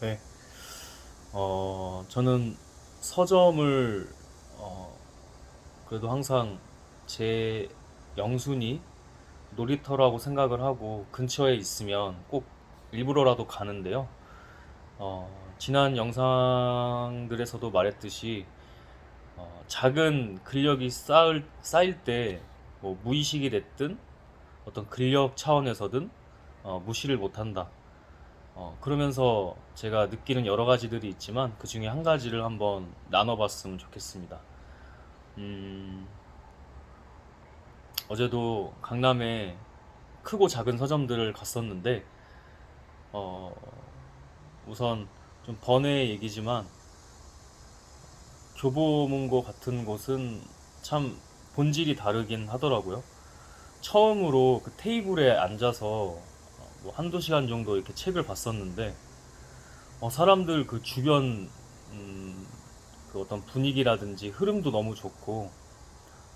네. 저는 서점을 어, 그래도 항상 제 영순위 놀이터라고 생각을 하고 근처에 있으면 꼭 일부러라도 가는데요. 지난 영상들에서도 말했듯이 작은 근력이 쌓일 때 뭐 무의식이 됐든 어떤 근력 차원에서든 무시를 못한다. 그러면서 제가 느끼는 여러 가지들이 있지만 그 중에 한 가지를 한번 나눠봤으면 좋겠습니다. 음, 어제도 강남에 크고 작은 서점들을 갔었는데, 어, 우선 좀 번외의 얘기지만 교보문고 같은 곳은 참 본질이 다르긴 하더라고요. 처음으로 그 테이블에 앉아서 뭐 한두 시간 정도 이렇게 책을 봤었는데, 사람들 그 주변 음, 그 어떤 분위기라든지 흐름도 너무 좋고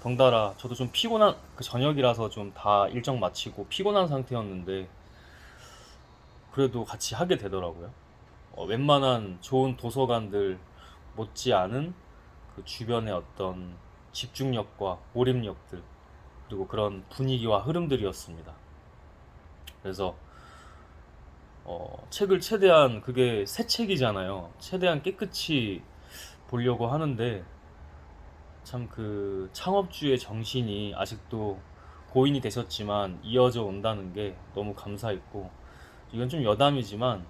덩달아 저도 좀 피곤한 그 저녁이라서 좀 다 일정 마치고 피곤한 상태였는데 그래도 같이 하게 되더라고요. 웬만한 좋은 도서관들 못지 않은 그 주변의 어떤 집중력과 몰입력들 그리고 그런 분위기와 흐름들이었습니다. 그래서 책을 최대한 그게 새 책이잖아요. 최대한 깨끗이 보려고 하는데 참 그 창업주의 정신이 아직도 고인이 되셨지만 이어져 온다는 게 너무 감사했고 이건 좀 여담이지만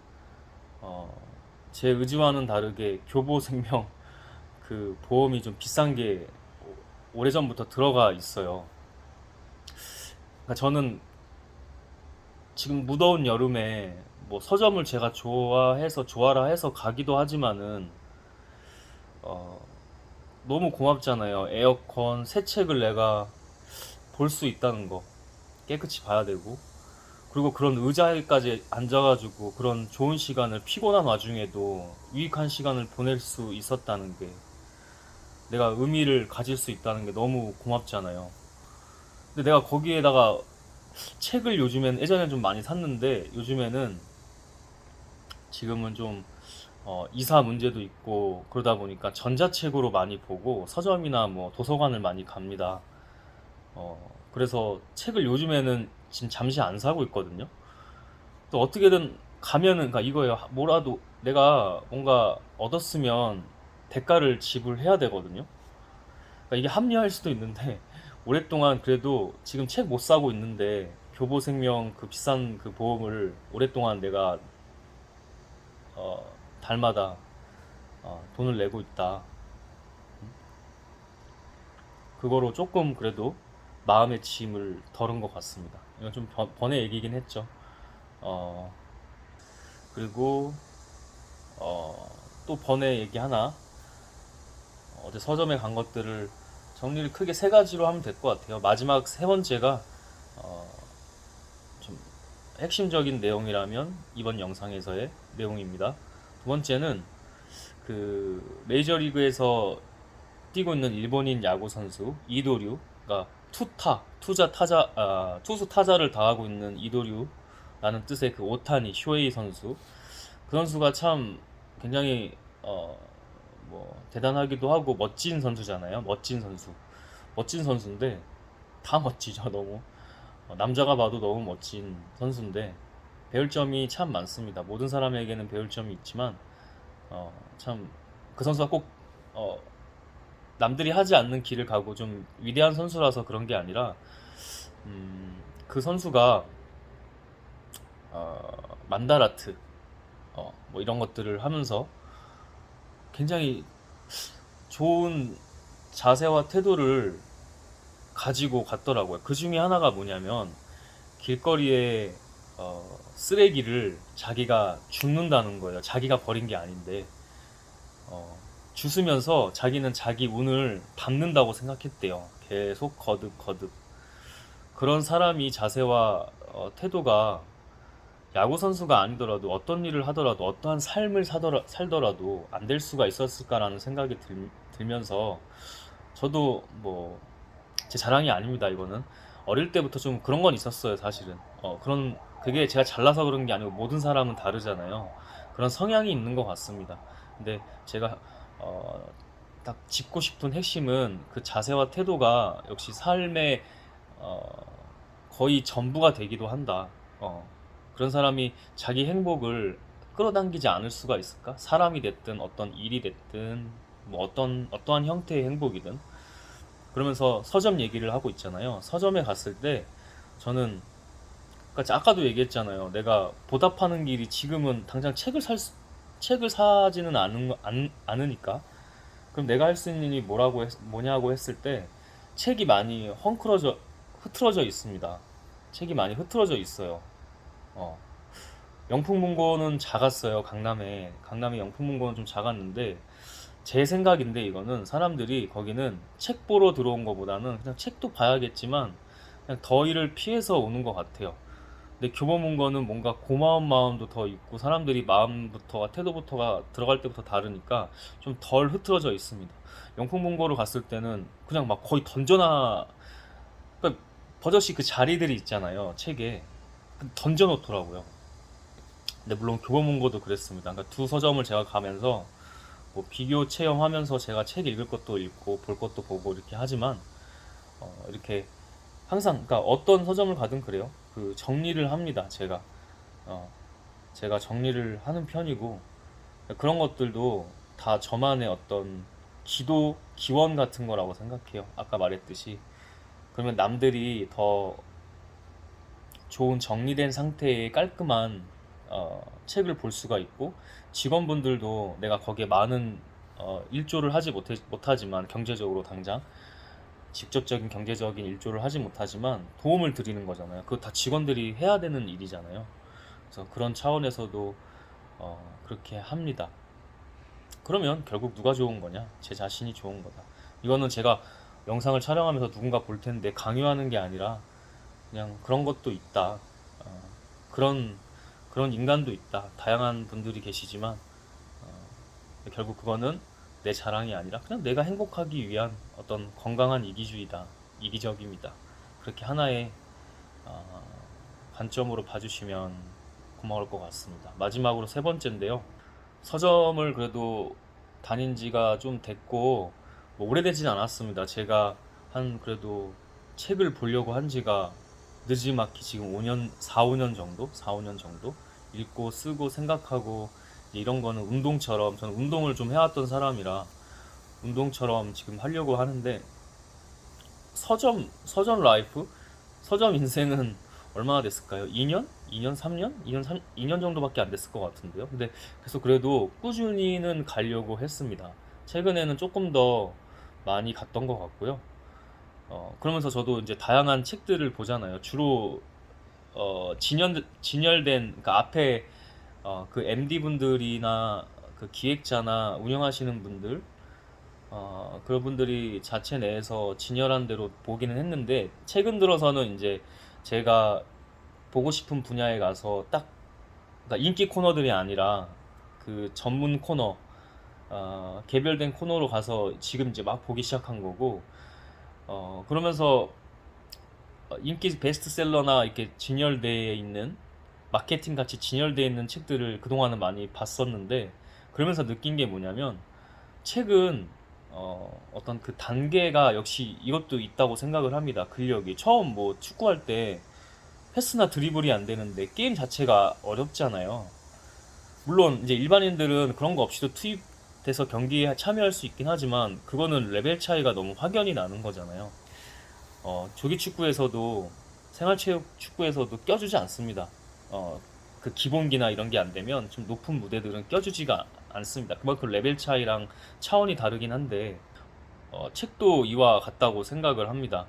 어, 제 의지와는 다르게 교보생명 그 보험이 좀 비싼 게 오래전부터 들어가 있어요. 그러니까 저는 지금 무더운 여름에 뭐 서점을 제가 좋아라 해서 가기도 하지만은 어, 너무 고맙잖아요. 에어컨, 새 책을 내가 볼 수 있다는 거 깨끗이 봐야 되고 그리고 그런 의자에까지 앉아가지고 그런 좋은 시간을 피곤한 와중에도 유익한 시간을 보낼 수 있었다는 게 내가 의미를 가질 수 있다는 게 너무 고맙잖아요. 근데 내가 거기에다가 책을 요즘엔 예전엔 좀 많이 샀는데 요즘에는 지금은 좀 이사 문제도 있고 그러다 보니까 전자책으로 많이 보고 서점이나 뭐 도서관을 많이 갑니다. 그래서 책을 요즘에는 지금 잠시 안 사고 있거든요. 또 어떻게든 가면은 그러니까 이거예요. 뭐라도 내가 뭔가 얻었으면 대가를 지불해야 되거든요. 그러니까 이게 합리화일 수도 있는데 오랫동안 그래도 지금 책 못 사고 있는데 교보생명 그 비싼 그 보험을 오랫동안 내가 어, 달마다 돈을 내고 있다. 그거로 조금 그래도 마음의 짐을 덜은 것 같습니다. 이건 좀 번의 얘기긴 했죠. 어, 그리고 또 번의 얘기 하나 어제 서점에 간 것들을 정리를 크게 세 가지로 하면 될 것 같아요. 마지막 세 번째가 어, 좀 핵심적인 내용이라면 이번 영상에서의 내용입니다. 두 번째는 그 메이저리그에서 뛰고 있는 일본인 야구 선수 이도류가 투수 타자를 당하고 있는 이도류라는 뜻의 그 오타니 쇼헤이 선수 그 선수가 참 굉장히 뭐 대단하기도 하고 멋진 선수잖아요. 멋진 선수인데 다 멋지죠. 너무 남자가 봐도 너무 멋진 선수인데 배울 점이 참 많습니다. 모든 사람에게는 배울 점이 있지만 참 그 선수가 꼭 어, 남들이 하지 않는 길을 가고 좀 위대한 선수라서 그런 게 아니라 그 선수가 만다라트 뭐 이런 것들을 하면서 굉장히 좋은 자세와 태도를 가지고 갔더라고요. 그 중에 하나가 뭐냐면 길거리에 쓰레기를 자기가 줍는다는 거예요. 자기가 버린 게 아닌데 어, 주스면서 자기는 자기 운을 밟는다고 생각했대요. 계속 거듭 그런 사람이 자세와 태도가 야구 선수가 아니더라도 어떤 일을 하더라도 어떠한 삶을 살더라도 안 될 수가 있었을까라는 생각이 들면서 저도 뭐 제 자랑이 아닙니다. 이거는 어릴 때부터 좀 그런 건 있었어요. 사실은 그런 그게 제가 잘나서 그런 게 아니고 모든 사람은 다르잖아요. 그런 성향이 있는 것 같습니다. 근데 제가 어, 딱 짚고 싶은 핵심은 그 자세와 태도가 역시 삶의 어, 거의 전부가 되기도 한다. 어, 그런 사람이 자기 행복을 끌어당기지 않을 수가 있을까? 사람이 됐든 어떤 일이 됐든 뭐 어떠한 형태의 행복이든. 그러면서 서점 얘기를 하고 있잖아요. 서점에 갔을 때 저는, 그러니까 아까도 얘기했잖아요. 내가 보답하는 길이 지금은 당장 책을 사지는 않으니까. 그럼 내가 할 수 있는 일이 뭐냐고 했을 때 책이 많이 흐트러져 있습니다. 책이 많이 흐트러져 있어요. 어. 영풍문고는 작았어요. 강남에 영풍문고는 좀 작았는데, 제 생각인데 이거는 사람들이 거기는 책 보러 들어온 것보다는 그냥 책도 봐야겠지만 그냥 더위를 피해서 오는 것 같아요. 근데 교보문고는 뭔가 고마운 마음도 더 있고 사람들이 마음부터가 태도부터가 들어갈 때부터 다르니까 좀 덜 흐트러져 있습니다. 영풍문고를 갔을 때는 그냥 막 거의 던져놔. 그러니까 버젓이 그 자리들이 있잖아요, 책에. 던져놓더라고요. 근데 물론 교보문고도 그랬습니다. 그러니까 두 서점을 제가 가면서 뭐 비교 체험하면서 제가 책 읽을 것도 읽고 볼 것도 보고 이렇게 하지만, 이렇게 항상, 그러니까 어떤 서점을 가든 그래요. 그 정리를 합니다. 어, 제가 정리를 하는 편이고, 그런 것들도 다 저만의 어떤 기원 같은 거라고 생각해요. 아까 말했듯이. 그러면 남들이 더 좋은 정리된 상태의 깔끔한 책을 볼 수가 있고, 직원분들도 내가 거기에 많은 일조를 못하지만 경제적으로 당장 직접적인 경제적인 일조를 하지 못하지만 도움을 드리는 거잖아요. 그거 다 직원들이 해야 되는 일이잖아요. 그래서 그런 차원에서도 그렇게 합니다. 그러면 결국 누가 좋은 거냐? 제 자신이 좋은 거다. 이거는 제가 영상을 촬영하면서 누군가 볼 텐데 강요하는 게 아니라 그냥 그런 것도 있다. 어, 그런 그런 인간도 있다. 다양한 분들이 계시지만 결국 그거는 내 자랑이 아니라 그냥 내가 행복하기 위한 어떤 건강한 이기주의다. 이기적입니다. 그렇게 하나의 어, 관점으로 봐주시면 고마울 것 같습니다. 마지막으로 세 번째인데요. 서점을 그래도 다닌 지가 좀 됐고, 뭐 오래되진 않았습니다. 제가 한 그래도 책을 보려고 한 지가 느지막히 지금 5년, 4, 5년 정도? 4, 5년 정도? 읽고 쓰고 생각하고 이런 거는 운동처럼, 저는 운동을 좀 해왔던 사람이라 운동처럼 지금 하려고 하는데, 서점 라이프? 서점 인생은 얼마나 됐을까요? 2년? 2년, 3년? 2년 정도밖에 안 됐을 것 같은데요. 근데 그래서 그래도 꾸준히는 가려고 했습니다. 최근에는 조금 더 많이 갔던 것 같고요. 그러면서 저도 이제 다양한 책들을 보잖아요. 주로 진열된, 그러니까 앞에 그 MD 분들이나 그 기획자나 운영하시는 분들, 그런 분들이 자체 내에서 진열한 대로 보기는 했는데, 최근 들어서는 이제 제가 보고 싶은 분야에 가서 딱, 그러니까 인기 코너들이 아니라 그 전문 코너, 개별된 코너로 가서 지금 이제 막 보기 시작한 거고, 그러면서 인기 베스트셀러나 이렇게 진열되어 있는, 마케팅 같이 진열되어 있는 책들을 그동안은 많이 봤었는데, 그러면서 느낀 게 뭐냐면, 책은 어떤 그 단계가 역시 이것도 있다고 생각을 합니다. 근력이. 처음 뭐 축구할 때 패스나 드리블이 안 되는데 게임 자체가 어렵잖아요. 물론 이제 일반인들은 그런 거 없이도 투입돼서 경기에 참여할 수 있긴 하지만 그거는 레벨 차이가 너무 확연히 나는 거잖아요. 조기 축구에서도, 생활체육 축구에서도 껴주지 않습니다. 어, 그 기본기나 이런 게 안 되면 좀 높은 무대들은 껴주지가 않습니다. 그만큼 레벨 차이랑 차원이 다르긴 한데, 책도 이와 같다고 생각을 합니다.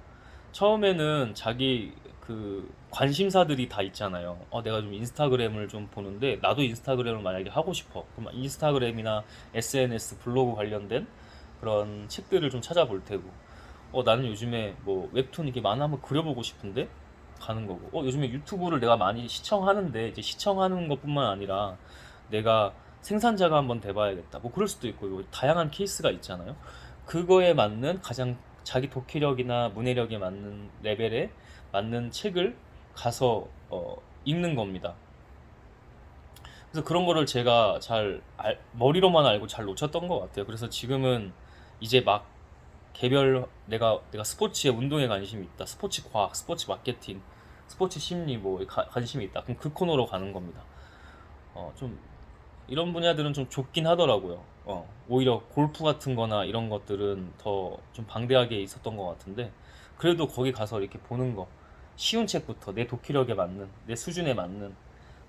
처음에는 자기 그 관심사들이 다 있잖아요. 내가 좀 인스타그램을 좀 보는데 나도 인스타그램을 만약에 하고 싶어. 그럼 인스타그램이나 SNS 블로그 관련된 그런 책들을 좀 찾아볼 테고, 나는 요즘에 뭐 웹툰 이렇게 만화 한번 그려보고 싶은데 가는 거고, 요즘에 유튜브를 내가 많이 시청하는데 이제 시청하는 것뿐만 아니라 내가 생산자가 한번 돼봐야겠다. 뭐 그럴 수도 있고, 뭐 다양한 케이스가 있잖아요. 그거에 맞는 가장 자기 독해력이나 문해력에 맞는 레벨에 맞는 책을 가서 읽는 겁니다. 그래서 그런 거를 제가 머리로만 알고 잘 놓쳤던 것 같아요. 그래서 지금은 이제 막 내가 스포츠에 운동에 관심이 있다. 스포츠 과학, 스포츠 마케팅, 스포츠 심리 뭐 관심이 있다. 그럼 그 코너로 가는 겁니다. 좀 이런 분야들은 좀 좁긴 하더라고요. 오히려 골프 같은 거나 이런 것들은 더 좀 방대하게 있었던 것 같은데, 그래도 거기 가서 이렇게 보는 거, 쉬운 책부터 내 독기력에 맞는, 내 수준에 맞는,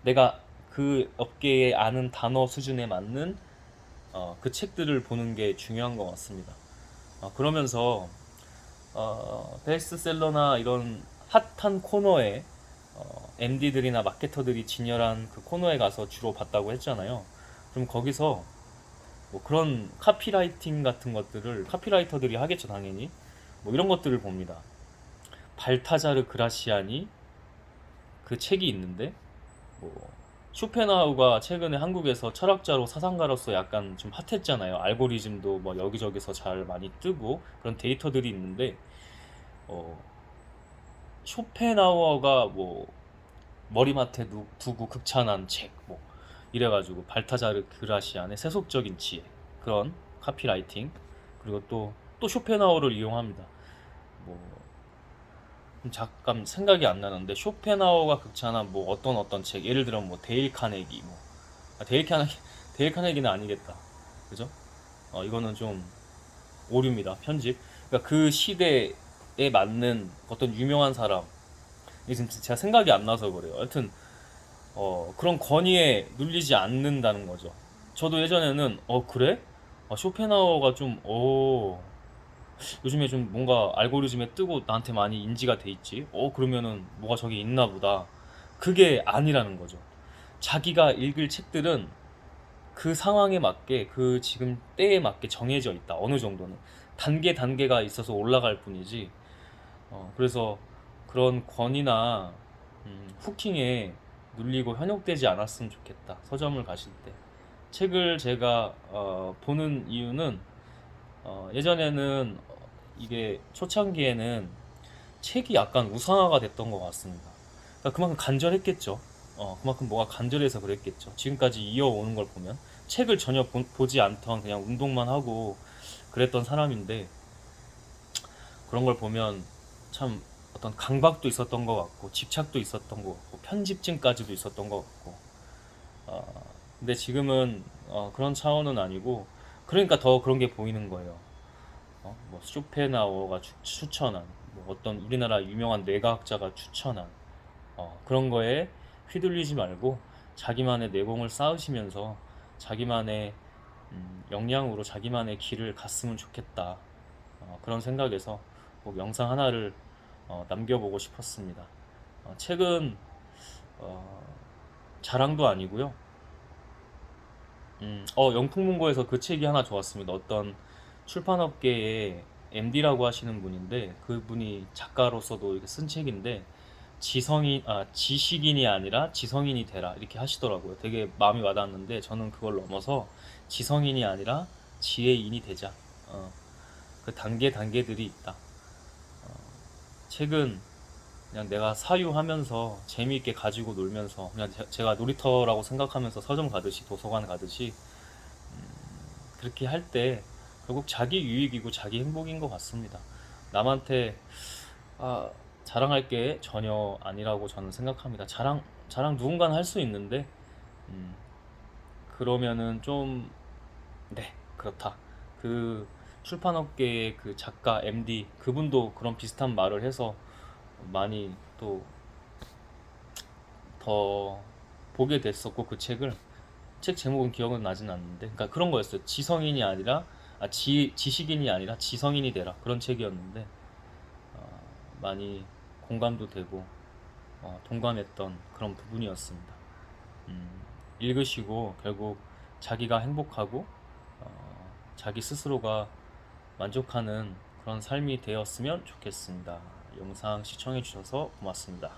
내가 그 업계에 아는 단어 수준에 맞는 그 책들을 보는 게 중요한 것 같습니다. 그러면서 베스트셀러나 이런 핫한 코너에 MD들이나 마케터들이 진열한 그 코너에 가서 주로 봤다고 했잖아요. 그럼 거기서 뭐 그런 카피라이팅 같은 것들을 카피라이터들이 하겠죠, 당연히. 뭐 이런 것들을 봅니다. 발타자르 그라시아니 그 책이 있는데, 뭐 쇼펜하우가 최근에 한국에서 철학자로 사상가로서 약간 좀 핫했잖아요. 알고리즘도 뭐 여기저기서 잘 많이 뜨고 그런 데이터들이 있는데, 어, 쇼펜하우어가 뭐 머리맡에 두고 극찬한 책, 뭐 이래가지고 발타자르 그라시안의 세속적인 지혜, 그런 카피라이팅. 그리고 또 쇼펜하우어를 이용합니다. 뭐 잠깐 생각이 안 나는데, 쇼펜하우어가 극찬한 뭐 어떤 책, 예를 들어 뭐 데일 카네기, 뭐 데일 카네기 데일 카네기는 아니겠다, 그죠? 이거는 좀 오류입니다, 편집. 그러니까 그 시대에 맞는 어떤 유명한 사람, 이게 지금 제가 생각이 안 나서 그래요. 하여튼 그런 권위에 눌리지 않는다는 거죠. 저도 예전에는 그래? 쇼펜하우어가 좀 요즘에 좀 뭔가 알고리즘에 뜨고 나한테 많이 인지가 돼 있지. 그러면은 뭐가 저기 있나 보다. 그게 아니라는 거죠. 자기가 읽을 책들은 그 상황에 맞게, 그 지금 때에 맞게 정해져 있다. 어느 정도는 단계가 있어서 올라갈 뿐이지. 그래서 그런 권위나 후킹에 눌리고 현혹되지 않았으면 좋겠다. 서점을 가실 때 책을 제가 보는 이유는, 예전에는 이게 초창기에는 책이 약간 우상화가 됐던 것 같습니다. 그러니까 그만큼 간절했겠죠. 그만큼 뭐가 간절해서 그랬겠죠. 지금까지 이어오는 걸 보면 책을 전혀 보지 않던, 그냥 운동만 하고 그랬던 사람인데, 그런 걸 보면 참 어떤 강박도 있었던 것 같고 집착도 있었던 것 같고 편집증까지도 있었던 것 같고. 근데 지금은 그런 차원은 아니고, 그러니까 더 그런 게 보이는 거예요. 뭐 쇼펜하우어가 추천한, 뭐 어떤 우리나라 유명한 뇌과학자가 추천한 그런 거에 휘둘리지 말고 자기만의 내공을 쌓으시면서 자기만의 역량으로 자기만의 길을 갔으면 좋겠다. 그런 생각에서 꼭 영상 하나를 남겨보고 싶었습니다. 책은 어, 자랑도 아니고요. 영풍문고에서 그 책이 하나 좋았습니다. 어떤 출판업계의 MD라고 하시는 분인데, 그분이 작가로서도 이렇게 쓴 책인데, 지식인이 아니라 지성인이 되라 이렇게 하시더라고요. 되게 마음이 와닿았는데, 저는 그걸 넘어서 지성인이 아니라 지혜인이 되자. 그 단계들이 있다. 책은 그냥 내가 사유하면서 재미있게 가지고 놀면서, 그냥 제가 놀이터라고 생각하면서 서점 가듯이 도서관 가듯이 그렇게 할 때 결국 자기 유익이고 자기 행복인 것 같습니다. 남한테 아, 자랑할 게 전혀 아니라고 저는 생각합니다. 자랑 누군가는 할 수 있는데, 음, 그러면은 좀, 네, 그렇다. 그 출판업계의 그 작가 MD 그분도 그런 비슷한 말을 해서 많이 또 더 보게 됐었고, 그 책 제목은 기억은 나진 않는데, 그러니까 그런 거였어요. 지식인이 아니라 지성인이 되라, 그런 책이었는데 많이 공감도 되고 동감했던 그런 부분이었습니다. 읽으시고 결국 자기가 행복하고 자기 스스로가 만족하는 그런 삶이 되었으면 좋겠습니다. 영상 시청해 주셔서 고맙습니다.